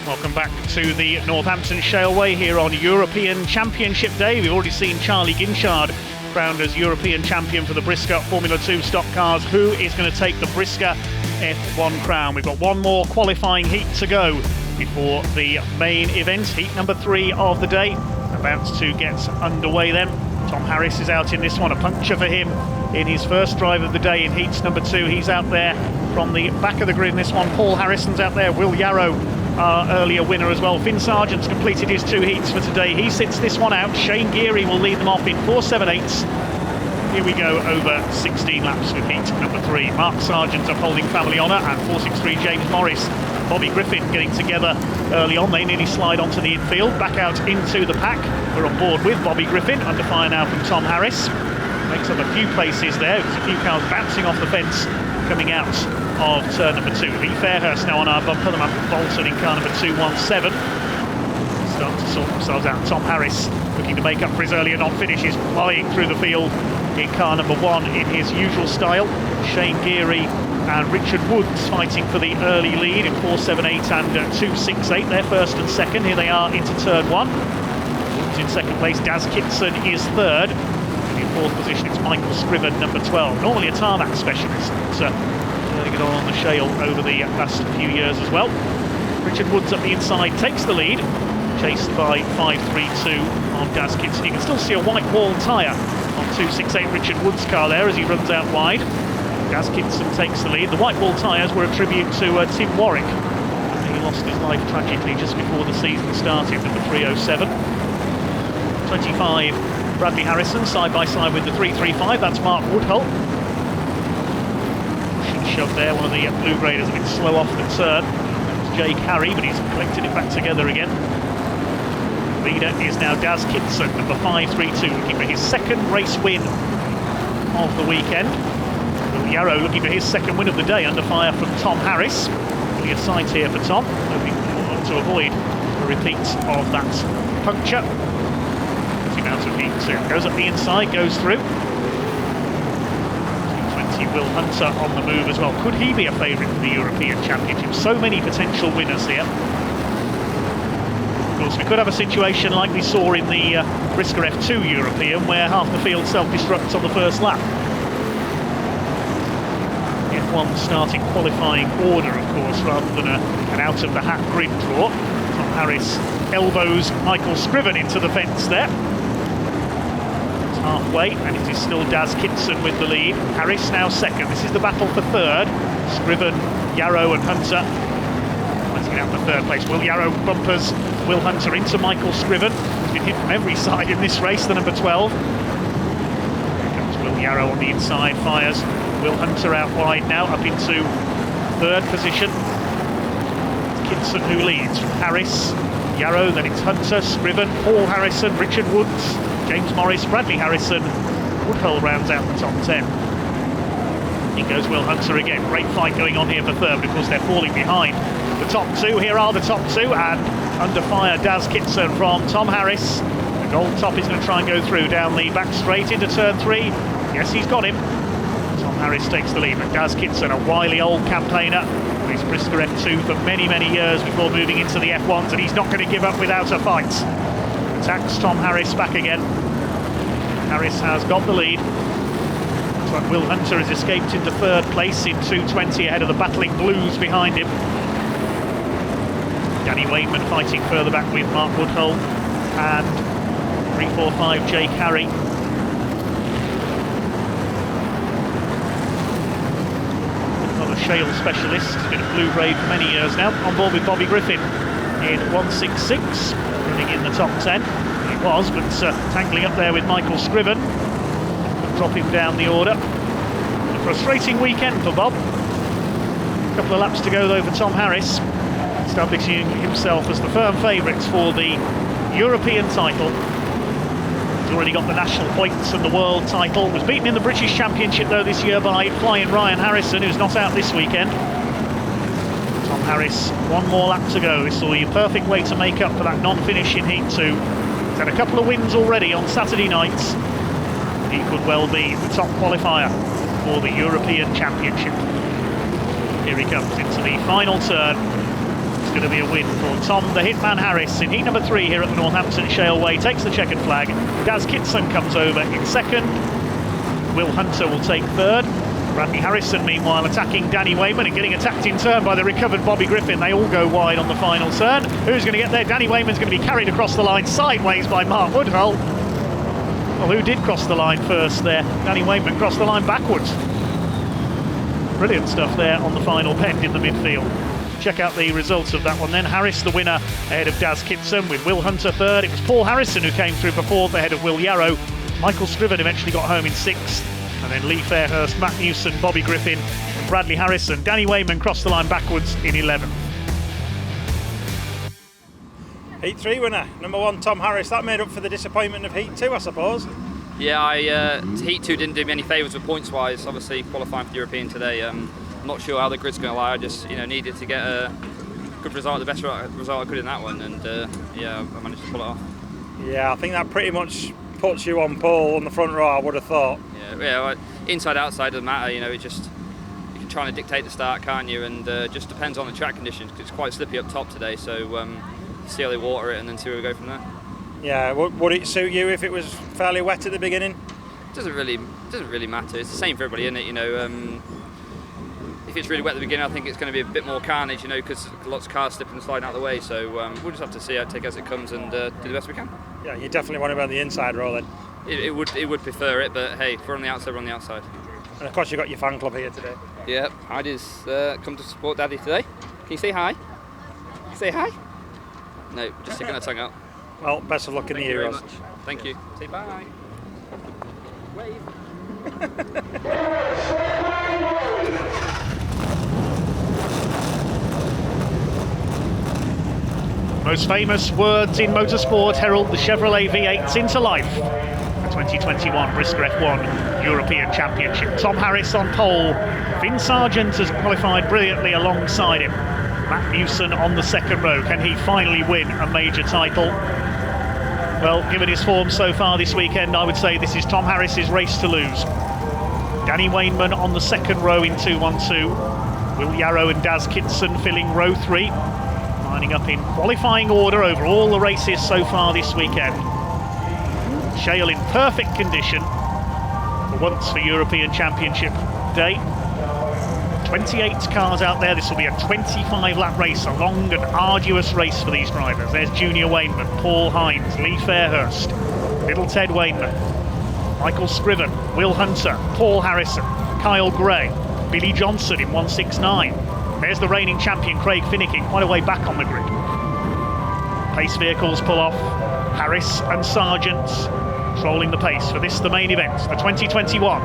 Welcome back to the Northampton Shaleway here on European Championship Day. We've already seen Charlie Ginchard crowned as European champion for the Brisca Formula 2 stock cars. Who is going to take the Brisca F1 crown? We've got one more qualifying heat to go before the main event. Heat number 3 of the day about to get underway then. Tom Harris is out in this one, a puncture for him in his first drive of the day in heats number 2. He's out there from the back of the grid in this one. Paul Harrison's out there. Will Yarrow, our earlier winner as well. Finn Sargent's completed his 2 heats for today. He sits this one out. Shane Geary will lead them off in 4.78. Here we go over 16 laps with heat number 3. Mark Sargent upholding family honour, and 4.63 James Morris. Bobby Griffin getting together early on. They nearly slide onto the infield, back out into the pack. We're on board with Bobby Griffin, under fire now from Tom Harris. Makes up a few places there. There's a few cars bouncing off the fence coming out of turn number 2. Lee Fairhurst now on our bumper, the man from Bolton in car number 217. Start to sort themselves out. Tom Harris looking to make up for his earlier non-finish, is flying through the field in car number 1 in his usual style. Shane Geary and Richard Woods fighting for the early lead in 4.78 and 2.68. They're first and second. Here they are into turn 1. Woods in second place. Daz Kitson is third. In 4th position, it's Michael Scriven, number 12. Normally a tarmac specialist, but really good on the shale over the last few years as well. Richard Woods up the inside takes the lead, chased by 5.32 on Daz Kitson. You can still see a white wall tyre on 2.68 Richard Woods' car there as he runs out wide. Daz Kitson takes the lead. The white wall tyres were a tribute to Tim Warwick. He lost his life tragically just before the season started with the 307. 25 Bradley Harrison side by side with the 335. That's Mark Woodhull. Push and shove there. One of the blue graders a bit slow off the turn. That's Jake Harry, but he's collected it back together again. Leader is now Daz Kitson, number 532, looking for his second race win of the weekend. Will Yarrow looking for his second win of the day, under fire from Tom Harris. Putting a sight here for Tom, hoping to avoid a repeat of that puncture. Out of heat 2. Goes up the inside, goes through. 220 Will Hunter on the move as well. Could he be a favourite for the European Championship? So many potential winners here. Of course, we could have a situation like we saw in the Brisca F2 European, where half the field self-destructs on the first lap. F1 starting qualifying order, of course, rather than an out-of-the-hat grid draw. Tom Harris elbows Michael Scriven into the fence there. Halfway, and it is still Daz Kitson with the lead. Harris now second. This is the battle for third. Scriven, Yarrow and Hunter fighting it out for third place. Will Yarrow bumpers Will Hunter into Michael Scriven. He's been hit from every side in this race, the number 12. Here comes Will Yarrow on the inside, fires. Will Hunter out wide now, up into third position. It's Kitson who leads. Harris, Yarrow, then it's Hunter, Scriven, Paul Harrison, Richard Woods, James Morris, Bradley Harrison. Woodhull rounds out the top 10. In goes Will Hunter again. Great fight going on here for third, but of course they're falling behind the top 2. Here are the top 2, and under fire Daz Kitson from Tom Harris. The gold top is going to try and go through down the back straight into turn 3. Yes, he's got him. Tom Harris takes the lead, but Daz Kitson, a wily old campaigner. He's Brisca F2 for many, many years before moving into the F1s, and he's not going to give up without a fight. Attacks Tom Harris back again. Harris has got the lead. Looks like Will Hunter has escaped into third place in 2.20 ahead of the battling Blues behind him. Danny Wayman fighting further back with Mark Woodhull and 345 Jake Harry. Not a shale specialist, he's been a blue grade for many years now. On board with Bobby Griffin in 1.66. Running in the top 10. It was, but tangling up there with Michael Scriven. Drop him down the order. A frustrating weekend for Bob. A couple of laps to go though for Tom Harris, establishing himself as the firm favourites for the European title. He's already got the national points and the world title. Was beaten in the British Championship though this year by flying Ryan Harrison, who's not out this weekend. Tom Harris, one more lap to go. This will be a perfect way to make up for that non-finish in Heat 2. He's had a couple of wins already on Saturday nights. He could well be the top qualifier for the European Championship. Here he comes into the final turn. It's going to be a win for Tom the Hitman Harris in heat number 3 here at the Northampton Shale Way. Takes the checkered flag. Daz Kitson comes over in second. Will Hunter will take third. Bradley Harrison, meanwhile, attacking Danny Wayman and getting attacked in turn by the recovered Bobby Griffin. They all go wide on the final turn. Who's going to get there? Danny Wayman's going to be carried across the line sideways by Mark Woodhull. Well, who did cross the line first there? Danny Wayman crossed the line backwards. Brilliant stuff there on the final bend in the midfield. Check out the results of that one then. Harris the winner ahead of Daz Kitson with Will Hunter third. It was Paul Harrison who came through for fourth ahead of Will Yarrow. Michael Scriven eventually got home in sixth. And then Lee Fairhurst, Matt Newson, Bobby Griffin and Bradley Harrison. Danny Wayman crossed the line backwards in 11th. Heat 3 winner, number 1 Tom Harris. That made up for the disappointment of Heat 2, I suppose. Yeah, Heat 2 didn't do me any favours with points wise. Obviously qualifying for the European today. I'm not sure how the grid's going to lie. I just needed to get a good result, the best result I could in that one, and yeah, I managed to pull it off. Yeah, I think that pretty much puts you on pole on the front row, I would have thought. Yeah, inside outside doesn't matter. It just, you can try to dictate the start, can't you? And just depends on the track conditions, because it's quite slippy up top today. So see how they water it and then see where we go from there. Yeah, would it suit you if it was fairly wet at the beginning? Doesn't really matter. It's the same for everybody, isn't it? If it's really wet at the beginning, I think it's going to be a bit more carnage, because lots of cars slipping and sliding out of the way. So we'll just have to see how it takes as it comes and do the best we can. Yeah, you definitely want to be on the inside row then. It would prefer it, but hey, if we're on the outside, we're on the outside. And of course, you've got your fan club here today. Yep, I just come to support Daddy today. Can you say hi? Say hi? No, just sticking our tongue out. Well, best of luck in the Euros. Thank you. Say bye. Wave. Most famous words in motorsport herald the Chevrolet V8s into life. The 2021 Brisca F1 European Championship. Tom Harris on pole. Finn Sargent has qualified brilliantly alongside him. Matt Newson on the second row. Can he finally win a major title? Well, given his form so far this weekend, I would say this is Tom Harris's race to lose. Danny Wayman on the second row in 2-1-2. Will Yarrow and Daz Kitson filling row 3. Lining up in qualifying order over all the races so far this weekend. Shale in perfect condition for once for European Championship day. 28 cars out there. This will be a 25-lap race, a long and arduous race for these drivers. There's Junior Wayman, Paul Hines, Lee Fairhurst, Little Ted Wayman, Michael Scriven, Will Hunter, Paul Harrison, Kyle Gray, Billy Johnson in 169. There's the reigning champion Craig Finicking, quite a way back on the grid. Pace vehicles pull off. Harris and Sargent controlling the pace for this, the main event, the 2021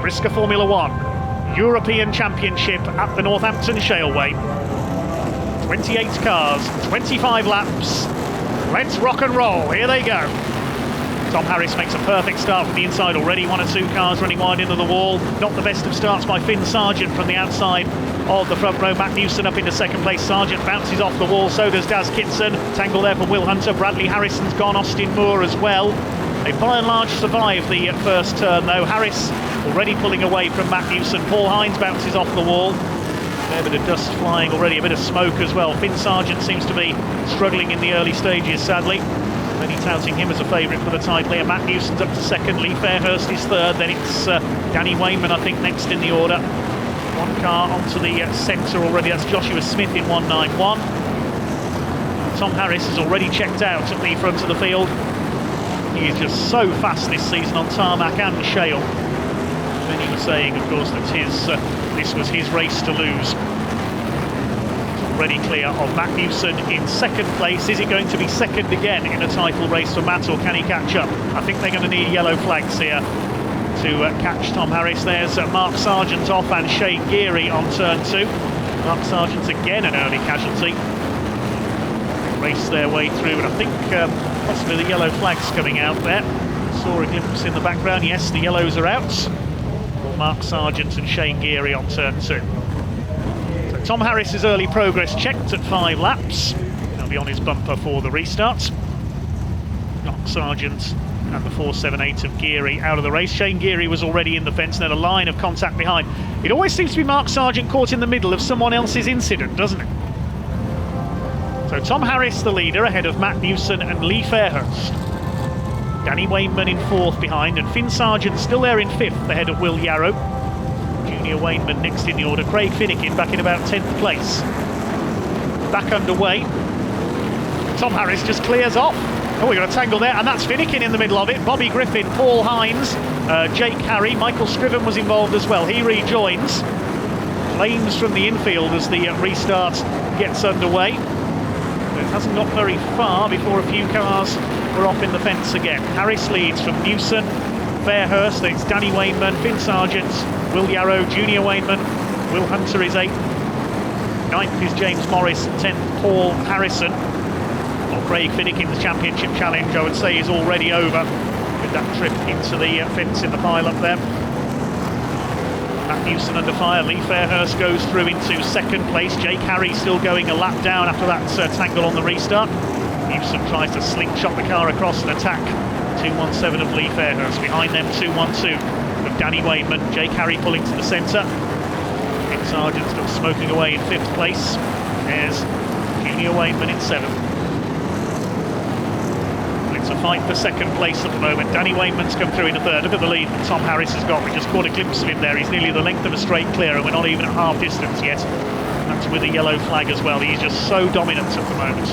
Brisca Formula 1 European Championship at the Northampton Shale Way. 28 cars, 25 laps. Let's rock and roll. Here they go. Tom Harris makes a perfect start from the inside already. 1 or 2 cars running wide into the wall. Not the best of starts by Finn Sargent from the outside of the front row. Matt Newson up into second place. Sargent bounces off the wall. So does Daz Kitson. Tangle there for Will Hunter. Bradley Harrison's gone. Austin Moore as well. They by and large survive the first turn though. Harris already pulling away from Matt Newson. Paul Hines bounces off the wall. A bit of dust flying already, a bit of smoke as well. Finn Sargent seems to be struggling in the early stages, sadly. Many touting him as a favourite for the title here. Matt Newson's up to second, Lee Fairhurst is third, then it's Danny Wayman, I think, next in the order. 1 car onto the centre already, that's Joshua Smith in 191. Tom Harris has already checked out at the front of the field. He is just so fast this season on tarmac and shale. Many were saying, of course, that this was his race to lose. Already clear of Matt Newson in second place. Is it going to be second again in a title race for Matt, or can he catch up? I think they're going to need yellow flags here to catch Tom Harris. There's Mark Sargent off and Shane Geary on turn 2. Mark Sargent's again an early casualty. Race their way through, and I think possibly the yellow flags coming out there. Saw a glimpse in the background. Yes, the yellows are out. Mark Sargent and Shane Geary on turn 2. So Tom Harris's early progress checked at 5 laps. He'll be on his bumper for the restarts. Mark Sargent and the 478 of Geary out of the race. Shane Geary was already in the fence, and then a line of contact behind. It always seems to be Mark Sargent caught in the middle of someone else's incident, doesn't it? So Tom Harris the leader ahead of Matt Newson and Lee Fairhurst. Danny Wainman in 4th behind, and Finn Sargent still there in 5th ahead of Will Yarrow. Junior Wainman next in the order. Craig Finnegan back in about 10th place. Back underway. Tom Harris just clears off. Oh, we got a tangle there, and that's Finnegan in the middle of it. Bobby Griffin, Paul Hines, Jake Harry, Michael Scriven was involved as well. He rejoins. Flames from the infield as the restart gets underway. But it hasn't got very far before a few cars were off in the fence again. Harris leads from Newson, Fairhurst, it's Danny Wainman, Finn Sargent, Will Yarrow, Junior Wainman, Will Hunter is 8th. 9th is James Morris, 10th Paul Harrison. Well, Craig Finnegan's championship challenge, I would say, is already over with that trip into the fence in the pile-up there. Matt Newson under fire. Lee Fairhurst goes through into 2nd place. Jake Harry still going a lap down after that tangle on the restart. Newson tries to slingshot the car across and attack 217 of Lee Fairhurst. Behind them 212 of Danny Wainman. Jake Harry pulling to the centre. Finn Sargent still smoking away in 5th place. There's Junior Wainman in 7th. It's a fight for 2nd place at the moment. Danny Wainman's come through in 3rd. Look at the lead that Tom Harris has got. We just caught a glimpse of him there. He's nearly the length of a straight clear, and we're not even at half distance yet. That's with a yellow flag as well. He's just so dominant at the moment.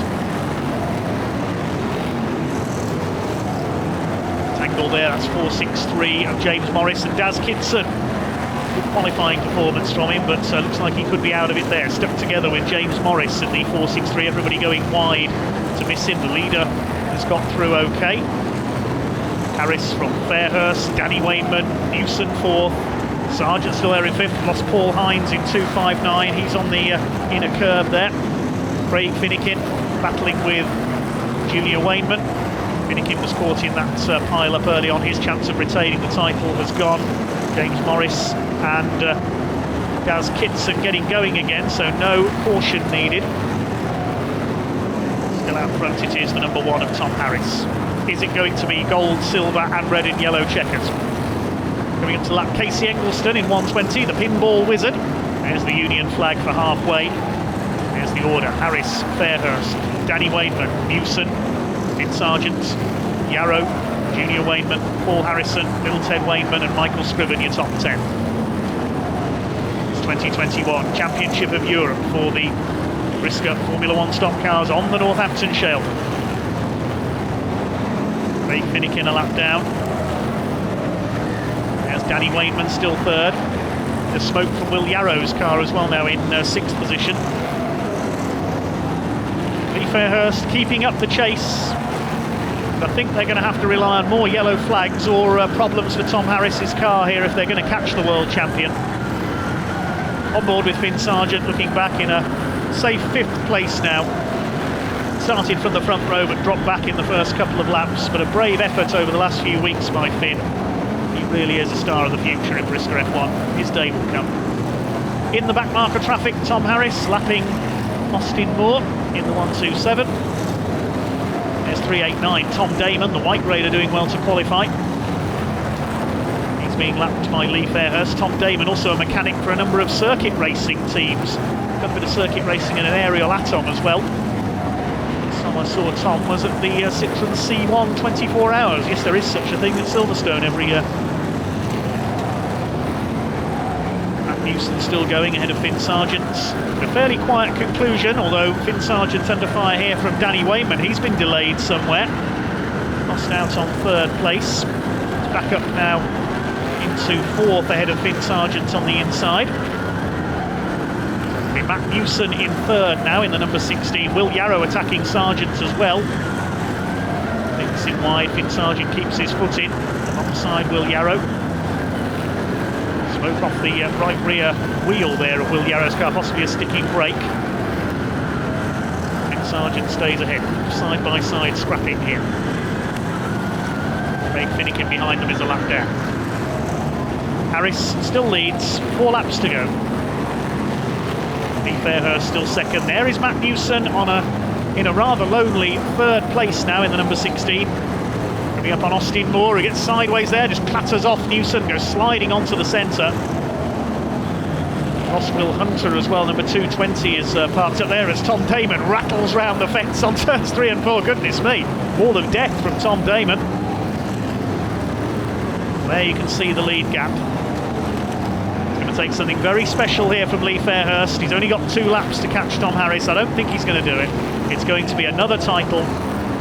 Tangle there, that's 463 of James Morris and Daz Kidson. Good qualifying performance from him, but looks like he could be out of it there. Stuck together with James Morris in the 463. Everybody going wide to miss him. The leader has got through okay. Harris from Fairhurst, Danny Wainman, Newson 4th, Sargent still there in 5th, lost Paul Hines in 259, he's on the inner curve there. Craig Finnegan battling with Junior Wainman. Finnegan was caught in that pile-up early on, his chance of retaining the title has gone. James Morris and Daz Kidson getting going again, so no caution needed. Still out front it is the number 1 of Tom Harris. Is it going to be gold, silver and red and yellow checkers? Coming up to lap Casey Eggleston in 120, the pinball wizard. There's the Union flag for halfway. There's the order. Harris, Fairhurst, Danny Wainman, Newson, Finn Sargent, Yarrow, Junior Wainman, Paul Harrison, Little Ted Wainman and Michael Scriven, your top 10. It's 2021 Championship of Europe for the Brisca Formula 1 stock cars on the Northampton Shale. Craig Finnegan a lap down. There's Danny Wainman still 3rd. There's smoke from Will Yarrow's car as well now in 6th position. Lee Fairhurst keeping up the chase. I think they're going to have to rely on more yellow flags or problems for Tom Harris's car here if they're going to catch the world champion. On board with Finn Sargent, looking back in a safe 5th place now. Started from the front row but dropped back in the first couple of laps, but a brave effort over the last few weeks by Finn. He really is a star of the future in Brisca F1. His day will come. In the back marker traffic, Tom Harris lapping Austin Moore in the 127. There's 389, Tom Damon, the white raider, doing well to qualify. He's being lapped by Lee Fairhurst. Tom Damon, also a mechanic for a number of circuit racing teams. Done a bit of circuit racing in an aerial atom as well. Last time I saw Tom was at the Citroen C1 24 Hours. Yes, there is such a thing at Silverstone every year. Matt Newson still going ahead of Finn Sargent. A fairly quiet conclusion, although Finn Sargent under fire here from Danny Wainman. He's been delayed somewhere. Lost out on 3rd place. It's back up now into 4th ahead of Finn Sargent on the inside. Matt Newson in 3rd now in the number 16. Will Yarrow attacking Sargent as well. Thinks in wide, Finn Sargent keeps his foot in. Alongside Will Yarrow. Smoke off the right rear wheel there of Will Yarrow's car, possibly a sticking brake. Finn Sargent stays ahead, side by side scrapping here. Craig Finnegan behind them is a lap down. Harris still leads, 4 laps to go. Lee Fairhurst still 2nd. There is Matt Newson in a rather lonely 3rd place now in the number 16. Coming up on Austin Moore, who gets sideways there, just clatters off Newson, goes sliding onto the centre. Will Hunter as well, number 220, is parked up there as Tom Damon rattles round the fence on turns 3 and 4. Goodness me, wall of death from Tom Damon. There you can see the lead gap. It's going to take something very special here from Lee Fairhurst. He's only got 2 laps to catch Tom Harris. I don't think he's going to do it. It's going to be another title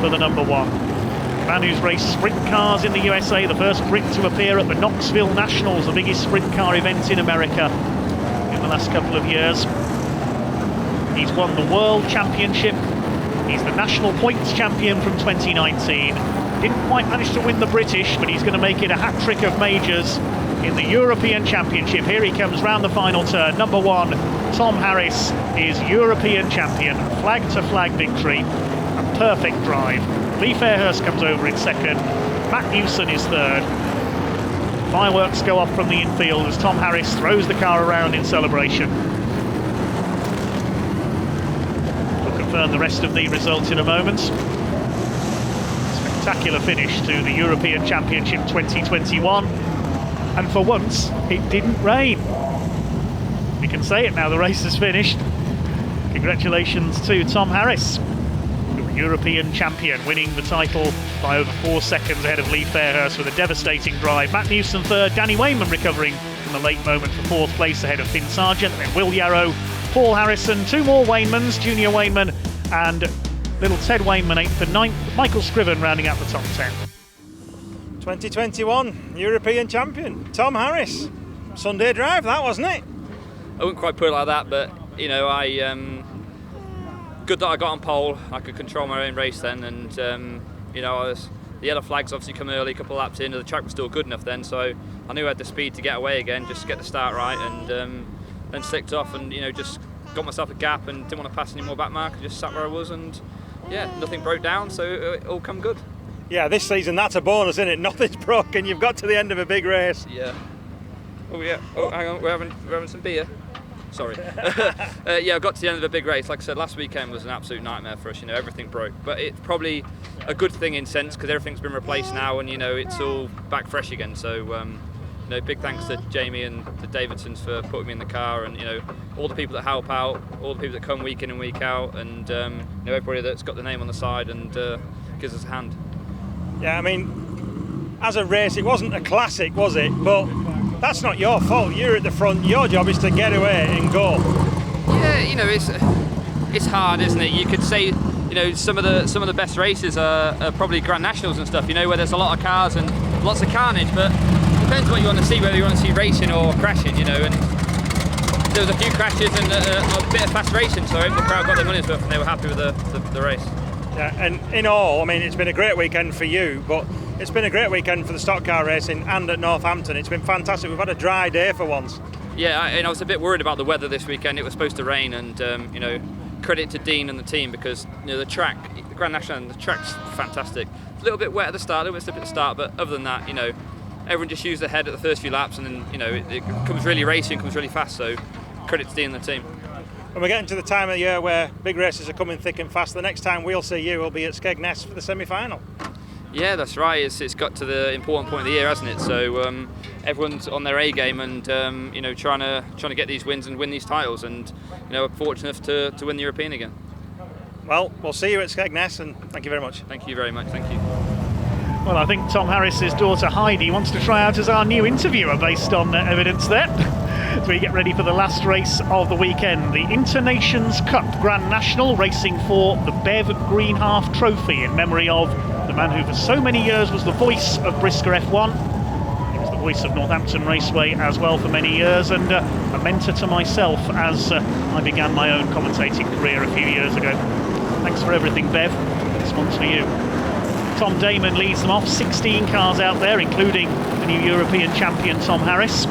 for the number 1. Man who's raced sprint cars in the USA, the first Brit to appear at the Knoxville Nationals, the biggest sprint car event in America in the last couple of years. He's won the World Championship. He's the National Points Champion from 2019. Didn't quite manage to win the British, but he's going to make it a hat-trick of majors in the European Championship. Here he comes round the final turn. Number 1, Tom Harris is European champion. Flag-to-flag victory. A perfect drive. Lee Fairhurst comes over in second. Matt Newson is third. Fireworks go off from the infield as Tom Harris throws the car around in celebration. We'll confirm the rest of the results in a moment. Spectacular finish to the European Championship 2021. And for once, it didn't rain. We can say it now, the race is finished. Congratulations to Tom Harris, European champion, winning the title by over 4 seconds ahead of Lee Fairhurst with a devastating drive. Matt Newson third, Danny Wayman recovering from the late moment for 4th place ahead of Finn Sargent, then Will Yarrow, Paul Harrison, 2 more Waymans, Junior Wayman and little Ted Wayman 8th and 9th, Michael Scriven rounding out the top 10. 2021 European champion, Tom Harris. Sunday drive, that wasn't it? I wouldn't quite put it like that, but you know, good that I got on pole. I could control my own race then, and you know, the yellow flags obviously come early, a couple of laps in, and the track was still good enough then, so I knew I had the speed to get away again, just to get the start right, and then slicked off, and you know, just got myself a gap and didn't want to pass any more back mark. I just sat where I was, and yeah, nothing broke down, so it all come good. Yeah, this season that's a bonus, isn't it? Nothing's broken. You've got to the end of a big race. Yeah. Oh yeah. Oh, hang on, we're having some beer. Sorry. Yeah, I got to the end of a big race. Like I said, last weekend was an absolute nightmare for us. You know, everything broke, but it's probably a good thing in sense because everything's been replaced now, and you know, it's all back fresh again. So, you know, big thanks to Jamie and the Davidsons for putting me in the car, and you know, all the people that help out, all the people that come week in and week out, and you know, everybody that's got the name on the side and gives us a hand. Yeah, I mean, as a race, it wasn't a classic, was it? But that's not your fault. You're at the front. Your job is to get away and go. Yeah, you know, it's hard, isn't it? You could say, you know, some of the best races are probably Grand Nationals and stuff. You know, where there's a lot of cars and lots of carnage. But it depends what you want to see. Whether you want to see racing or crashing, you know. And there was a few crashes and a bit of fast racing. So I hope the crowd got their money's worth and they were happy with the race. Yeah, and in all, I mean, it's been a great weekend for you, but it's been a great weekend for the stock car racing and at Northampton. It's been fantastic. We've had a dry day for once. Yeah, and I was a bit worried about the weather this weekend. It was supposed to rain, and you know, credit to Dean and the team because you know the track, the Grand National, the track's fantastic. It's a little bit wet at the start, a little bit slippery at the start, but other than that, you know, everyone just used their head at the first few laps, and then you know it comes really racing, comes really fast. So credit to Dean and the team. When we're getting to the time of the year where big races are coming thick and fast, the next time we'll see you will be at Skegness for the semi-final. Yeah, that's right. It's got to the important point of the year, hasn't it? So everyone's on their A game, and you know, trying to get these wins and win these titles, and you know, we're fortunate enough to win the European again. Well, we'll see you at Skegness, and thank you very much. Thank you very much. Thank you. Well, I think Tom Harris's daughter Heidi wants to try out as our new interviewer based on evidence there. As we get ready for the last race of the weekend, the Internations Cup Grand National, racing for the Bev Green Half Trophy in memory of the man who for so many years was the voice of Brisca F1. He was the voice of Northampton Raceway as well for many years, and a mentor to myself as I began my own commentating career a few years ago. Thanks for everything, Bev. This one's for you. Tom Damon leads them off, 16 cars out there, including the new European champion Tom Harris.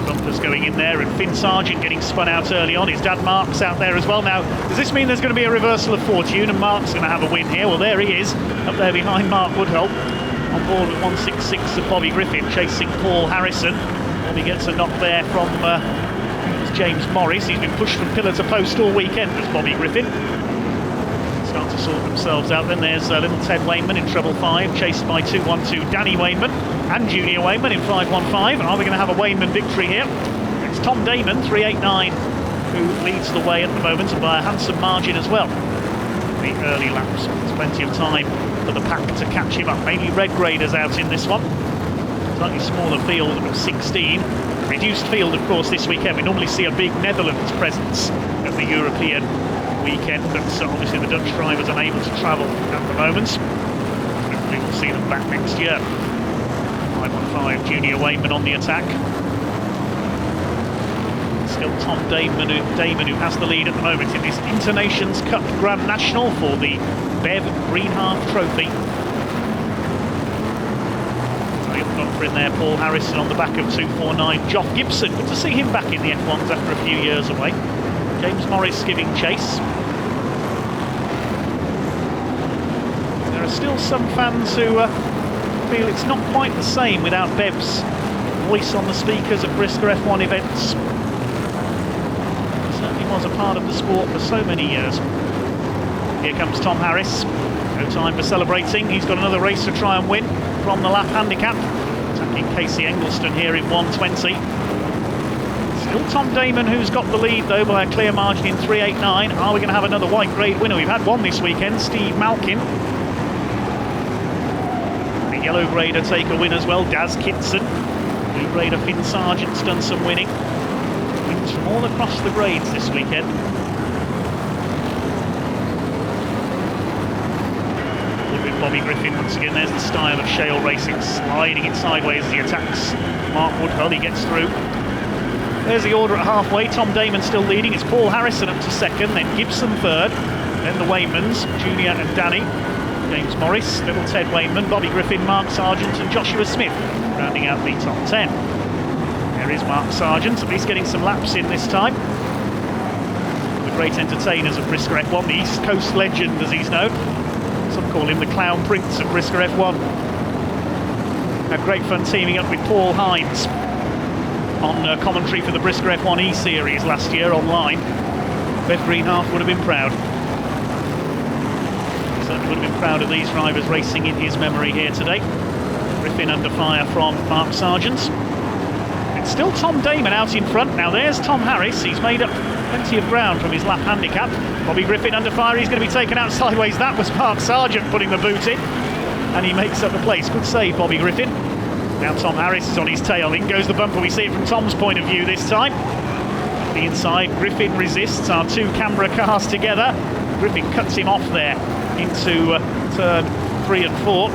Bumpers going in there, and Finn Sargent getting spun out early on. His dad Mark's out there as well. Now, does this mean there's going to be a reversal of fortune and Mark's going to have a win here? Well, there he is, up there behind Mark Woodhull, on board with 166 of Bobby Griffin, chasing Paul Harrison. Bobby gets a knock there from James Morris. He's been pushed from pillar to post all weekend as Bobby Griffin. Start to sort themselves out. Then there's little Ted Wayman in treble 5, chased by 212 Danny Wayman and Junior Wayman in 515. Are we going to have a Wayman victory here? It's Tom Damon, 3.89, who leads the way at the moment, and by a handsome margin as well. The early laps, there's plenty of time for the pack to catch him up. Mainly red graders out in this one. Slightly smaller field of 16. Reduced field, of course, this weekend. We normally see a big Netherlands presence at the European weekend, but obviously the Dutch drivers unable to travel at the moment. Hopefully we'll see them back next year. 515 Junior Wayman on the attack. Still Tom Damon who has the lead at the moment in this Internations Cup Grand National for the Bev Greenhalgh Trophy. Bumper in there, Paul Harrison on the back of 249. Geoff Gibson, good to see him back in the F1s after a few years away. James Morris giving chase. There are still some fans who feel it's not quite the same without Bev's voice on the speakers at Brisca F1 events. He certainly was a part of the sport for so many years. Here comes Tom Harris. No time for celebrating. He's got another race to try and win from the lap handicap. Attacking Casey Eggleston here in 120. Still Tom Damon who's got the lead though by a clear margin in 3.89. Are we going to have another white grade winner? We've had one this weekend, Steve Malkin. The yellow grader take a win as well, Daz Kitson. Blue grader Finn Sargent's done some winning. Wins from all across the grades this weekend. Bobby Griffin, once again, there's the style of Shale Racing, sliding it sideways as he attacks Mark Woodhull. He gets through. There's the order at halfway. Tom Damon still leading. It's Paul Harrison up to second, then Gibson third, then the Waymans, Junior and Danny, James Morris, little Ted Wayman, Bobby Griffin, Mark Sargent and Joshua Smith rounding out the top 10. There is Mark Sargent, at least getting some laps in this time. The great entertainers of Brisca F1, the East Coast legend as he's known. Some call him the Clown Prince of Brisca F1. Had great fun teaming up with Paul Hines on commentary for the Brisca F1 E-Series last year online. Bev Greenhalgh would have been proud. Certainly would have been proud of these drivers racing in his memory here today. Griffin under fire from Mark Sargent. It's still Tom Damon out in front. Now there's Tom Harris. He's made up plenty of ground from his lap handicap. Bobby Griffin under fire. He's going to be taken out sideways. That was Mark Sargent putting the boot in. And he makes up the place. Good save, Bobby Griffin. Now Tom Harris is on his tail. In goes the bumper. We see it from Tom's point of view this time. The inside, Griffin resists. Our two Canberra cars together. Griffin cuts him off there into turn 3 and 4.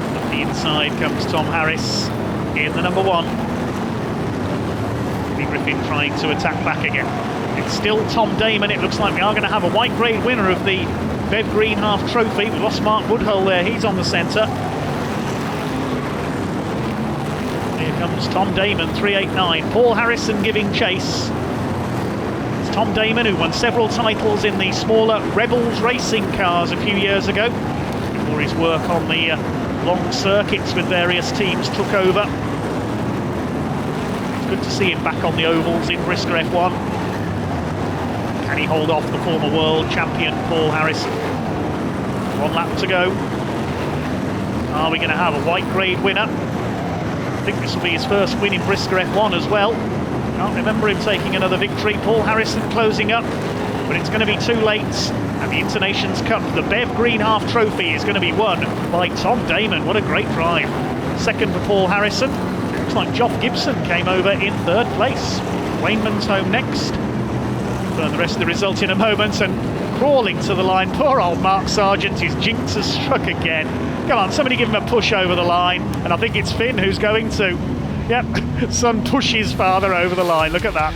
At the inside comes Tom Harris in the number 1. Griffin trying to attack back again. It's still Tom Damon. It looks like we are going to have a white grade winner of the Bev Greenhalgh Trophy. We lost Mark Woodhull there. He's on the centre. Here comes Tom Damon, 3.89. Paul Harrison giving chase. It's Tom Damon who won several titles in the smaller Rebels racing cars a few years ago before his work on the long circuits with various teams took over. Good to see him back on the ovals in Brisca F1. Can he hold off the former world champion Paul Harrison? 1 lap to go. Are we going to have a white grade winner? I think this will be his first win in Brisca F1 as well. Can't remember him taking another victory. Paul Harrison closing up, but it's going to be too late. And the Internations Cup, the Bev Greenhalgh Trophy, is going to be won by Tom Damon. What a great drive. Second for Paul Harrison. Looks like Geoff Gibson came over in 3rd place. Wayman's home next. Learn the rest of the result in a moment, and crawling to the line, poor old Mark Sargent, his jinx has struck again. Come on, somebody give him a push over the line, and I think it's Finn who's going to. Yep, son pushes father over the line, look at that.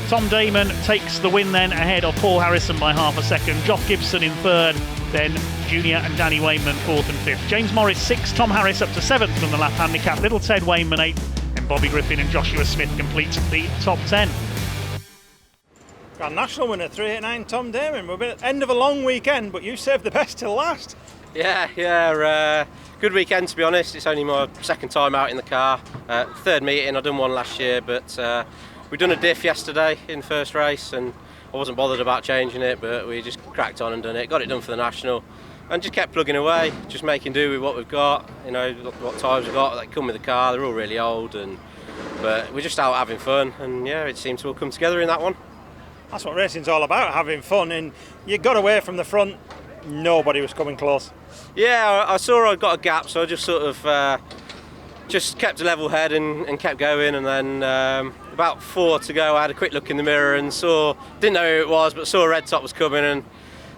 Tom Damon takes the win then ahead of Paul Harrison by half a second. Geoff Gibson in 3rd, then Junior and Danny Wayman 4th and 5th. James Morris 6th, Tom Harris up to 7th from the lap handicap. Little Ted Wayman 8th, and Bobby Griffin and Joshua Smith complete the top 10. Grand National winner, 3.89 Tom Damon. We're at the end of a long weekend, but you saved the best till last. Yeah, good weekend to be honest. It's only my 2nd time out in the car. 3rd meeting, I've done one last year, but we've done a diff yesterday in the first race, and I wasn't bothered about changing it, but we just cracked on and done it. Got it done for the National, and just kept plugging away, just making do with what we've got. You know, what tyres we've got, they come with the car, they're all really old, and but we're just out having fun, and yeah, it seemed to all come together in that one. That's what racing's all about, having fun. And you got away from the front, nobody was coming close. Yeah, I saw I got a gap, so I just sort of just kept a level head and kept going, and then about 4 to go I had a quick look in the mirror and didn't know who it was, but saw a red top was coming and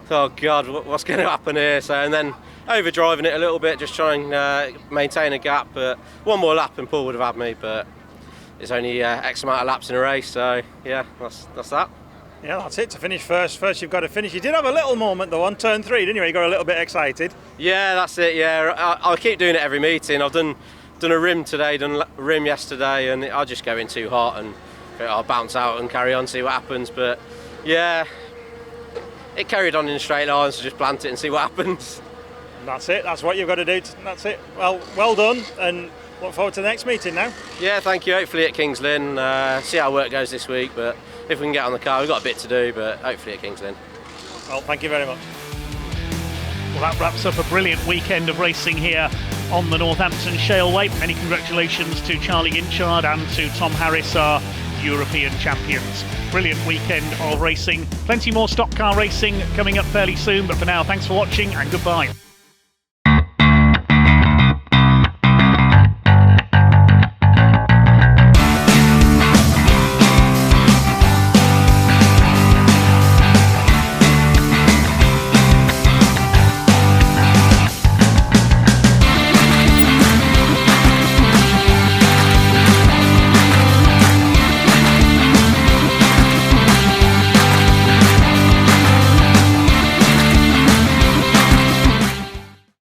thought, oh God, what's going to happen here? So, and then overdriving it a little bit, just trying to maintain a gap, but one more lap and Paul would have had me, but it's only X amount of laps in a race, so yeah, that's that. Yeah, that's it, to finish first. First you've got to finish. You did have a little moment though on turn 3, didn't you? You got a little bit excited. Yeah, that's it, yeah. I keep doing it every meeting. I've done a rim today, done a rim yesterday, and I'll just go in too hot and I'll bounce out and carry on, see what happens. But yeah, it carried on in a straight line, so just plant it and see what happens. And that's it, that's what you've got to do. That's it. Well done, and look forward to the next meeting now. Yeah, thank you. Hopefully at Kings Lynn, see how work goes this week, but if we can get on the car, we've got a bit to do, but hopefully at Kings Lynn. Well, thank you very much. Well, that wraps up a brilliant weekend of racing here on the Northampton Shaleway. Many congratulations to Charlie Ginchard and to Tom Harris, our European champions. Brilliant weekend of racing. Plenty more stock car racing coming up fairly soon, but for now, thanks for watching and goodbye.